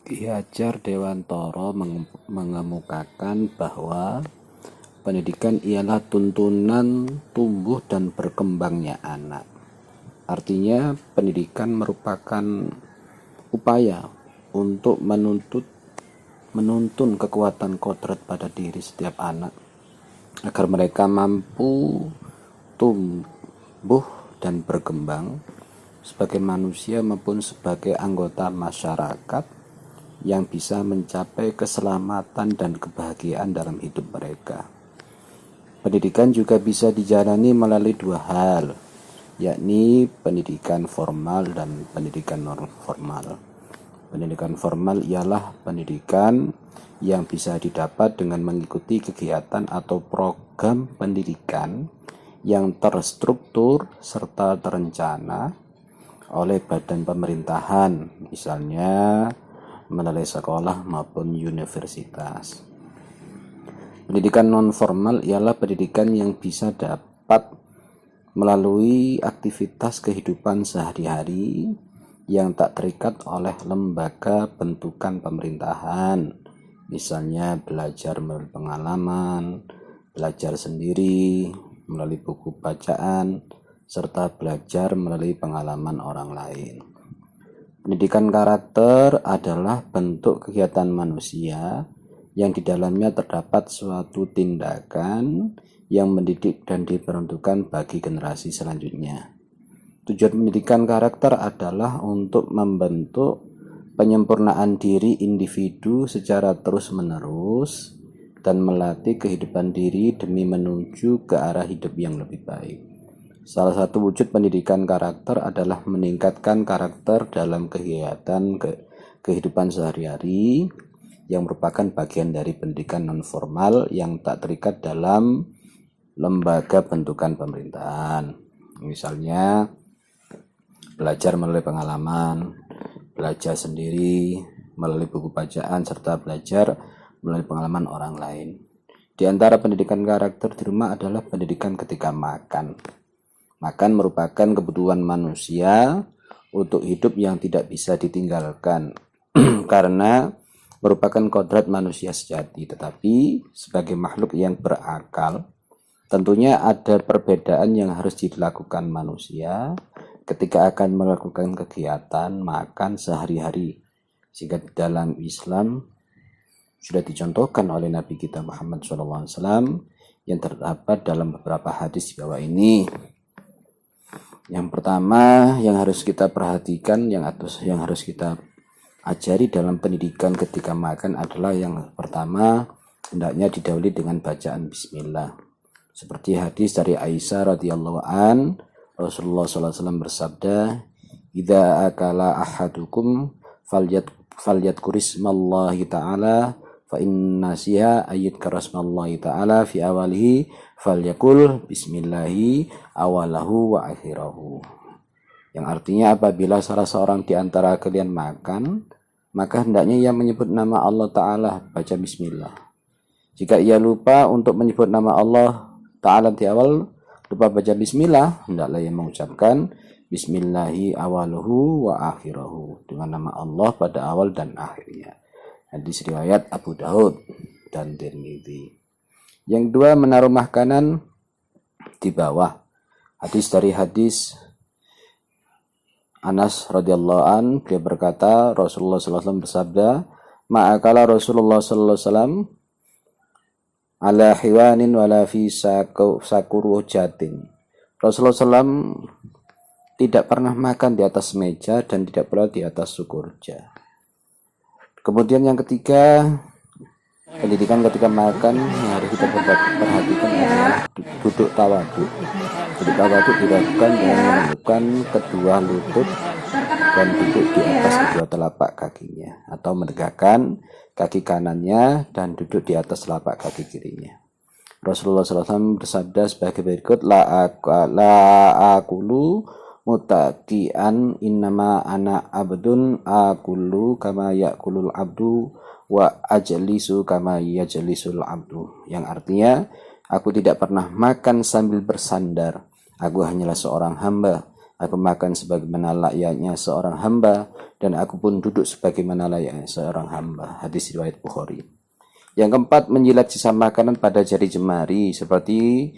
Ki Hajar Dewantara mengemukakan bahwa pendidikan ialah tuntunan tumbuh dan berkembangnya anak. Artinya pendidikan merupakan upaya untuk menuntun kekuatan kodrat pada diri setiap anak agar mereka mampu tumbuh dan berkembang sebagai manusia maupun sebagai anggota masyarakat yang bisa mencapai keselamatan dan kebahagiaan dalam hidup mereka. Pendidikan juga bisa dijalani melalui dua hal, yakni pendidikan formal dan pendidikan non formal. Pendidikan formal ialah pendidikan yang bisa didapat dengan mengikuti kegiatan atau program pendidikan yang terstruktur serta terencana oleh badan pemerintahan, misalnya melalui sekolah maupun universitas. Pendidikan non formal ialah pendidikan yang bisa dapat melalui aktivitas kehidupan sehari-hari yang tak terikat oleh lembaga bentukan pemerintahan, misalnya belajar melalui pengalaman, belajar sendiri melalui buku bacaan, serta belajar melalui pengalaman orang lain. Pendidikan karakter adalah bentuk kegiatan manusia yang di dalamnya terdapat suatu tindakan yang mendidik dan diperuntukkan bagi generasi selanjutnya. Tujuan pendidikan karakter adalah untuk membentuk penyempurnaan diri individu secara terus-menerus dan melatih kehidupan diri demi menuju ke arah hidup yang lebih baik. Salah satu wujud pendidikan karakter adalah meningkatkan karakter dalam kegiatan kehidupan sehari-hari yang merupakan bagian dari pendidikan non formal yang tak terikat dalam lembaga bentukan pemerintahan. Misalnya belajar melalui pengalaman, belajar sendiri melalui buku bacaan, serta belajar melalui pengalaman orang lain. Di antara pendidikan karakter di rumah adalah pendidikan ketika makan. Makan merupakan kebutuhan manusia untuk hidup yang tidak bisa ditinggalkan karena merupakan kodrat manusia sejati. Tetapi sebagai makhluk yang berakal, tentunya ada perbedaan yang harus dilakukan manusia ketika akan melakukan kegiatan makan sehari-hari. Sehingga dalam Islam sudah dicontohkan oleh Nabi kita Muhammad SAW yang terdapat dalam beberapa hadis di bawah ini. Yang pertama yang harus kita perhatikan, yang harus kita ajari dalam pendidikan ketika makan adalah yang pertama, hendaknya didahului dengan bacaan bismillah. Seperti hadis dari Aisyah radhiyallahu an, Rasulullah SAW bersabda, "Idza akala ahadukum falyadkurismallahi ta'ala fa inna nasiha ayyadkara rasmallahi ta'ala fi awalihi falyakul bismillahi awalahu wa akhirahu." Yang artinya apabila salah seorang di antara kalian makan, maka hendaknya ia menyebut nama Allah Ta'ala, baca bismillah. Jika ia lupa untuk menyebut nama Allah Ta'ala di awal, lupa baca bismillah, hendaklah ia mengucapkan bismillahi awaluhu wa akhirahu, dengan nama Allah pada awal dan akhirnya. Hadis riwayat Abu Daud dan Tirmidzi. Yang kedua, menaruh makanan di bawah. Hadis Anas radhiyallahu an, dia berkata Rasulullah SAW bersabda, "Ma'akala Rasulullah SAW ala hiwanin wala fi sakurujatin." Rasulullah SAW tidak pernah makan di atas meja dan tidak pula di atas sukurja. Kemudian yang ketiga, pendidikan ketika makan yang harus kita perhatikan adalah duduk tawaduk. Duduk tawaduk dilakukan dengan menundukkan kedua lutut dan duduk di atas kedua telapak kakinya, atau menegakkan kaki kanannya dan duduk di atas telapak kaki kirinya. Rasulullah SAW bersabda sebagai berikut, la akulu mutakian innama ana abdun akulu kama yakulul abdu wa ajlisu kama yajlisul abdu. Yang artinya, aku tidak pernah makan sambil bersandar. Aku hanyalah seorang hamba. Aku makan sebagaimana layaknya seorang hamba, dan aku pun duduk sebagaimana layaknya seorang hamba. Hadis riwayat Bukhari. Yang keempat, menjilat sisa makanan pada jari jemari seperti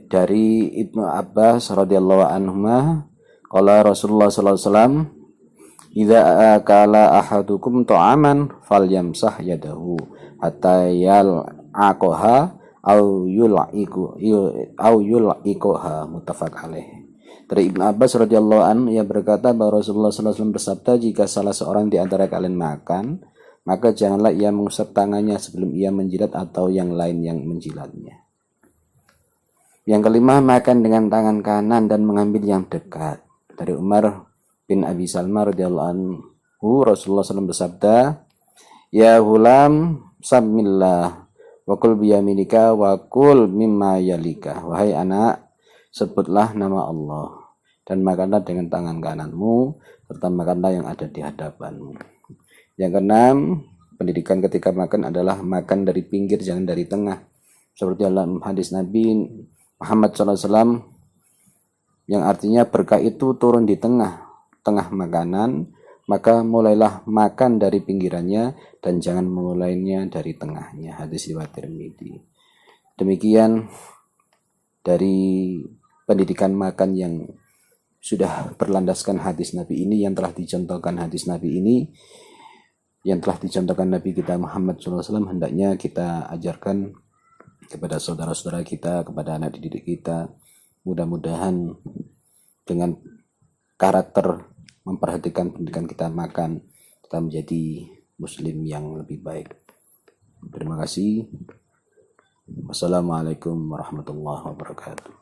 dari Ibnu Abbas radhiyallahu anhuma, qala Rasulullah sallallahu alaihi wasallam, "Idza akala ahadukum ta'aman falyamsah yadahu hatta yal'aqaha au yul'ikoha." Muttafaq alaih. Dari Ibnu Abbas radhiyallahu anhu, ia berkata bahwa Rasulullah sallallahu alaihi wasallam bersabda, jika salah seorang di antara kalian makan, maka janganlah ia mengusap tangannya sebelum ia menjilat atau yang lain yang menjilatnya. Yang kelima, makan dengan tangan kanan dan mengambil yang dekat. Dari Umar bin Abi Salma radhiyallahu anhu, Rasulullah SAW bersabda, "Ya hulam, samillah, wa kul biyaminika, wa kul mimma yalika." Wahai anak, sebutlah nama Allah dan makanlah dengan tangan kananmu, serta makanlah yang ada di hadapanmu. Yang keenam, pendidikan ketika makan adalah makan dari pinggir, jangan dari tengah. Seperti dalam hadis Nabi Muhammad SAW yang artinya berkah itu turun di tengah makanan, maka mulailah makan dari pinggirannya dan jangan memulainya dari tengahnya. Hadis riwayat Tirmidzi. Demikian dari pendidikan makan yang sudah berlandaskan hadis Nabi ini, yang telah dicontohkan hadis Nabi ini, yang telah dicontohkan Nabi kita Muhammad SAW, hendaknya kita ajarkan kepada saudara-saudara kita, kepada anak didik kita. Mudah-mudahan dengan karakter memperhatikan pendidikan kita makan, kita menjadi muslim yang lebih baik. Terima kasih. Wassalamualaikum warahmatullahi wabarakatuh.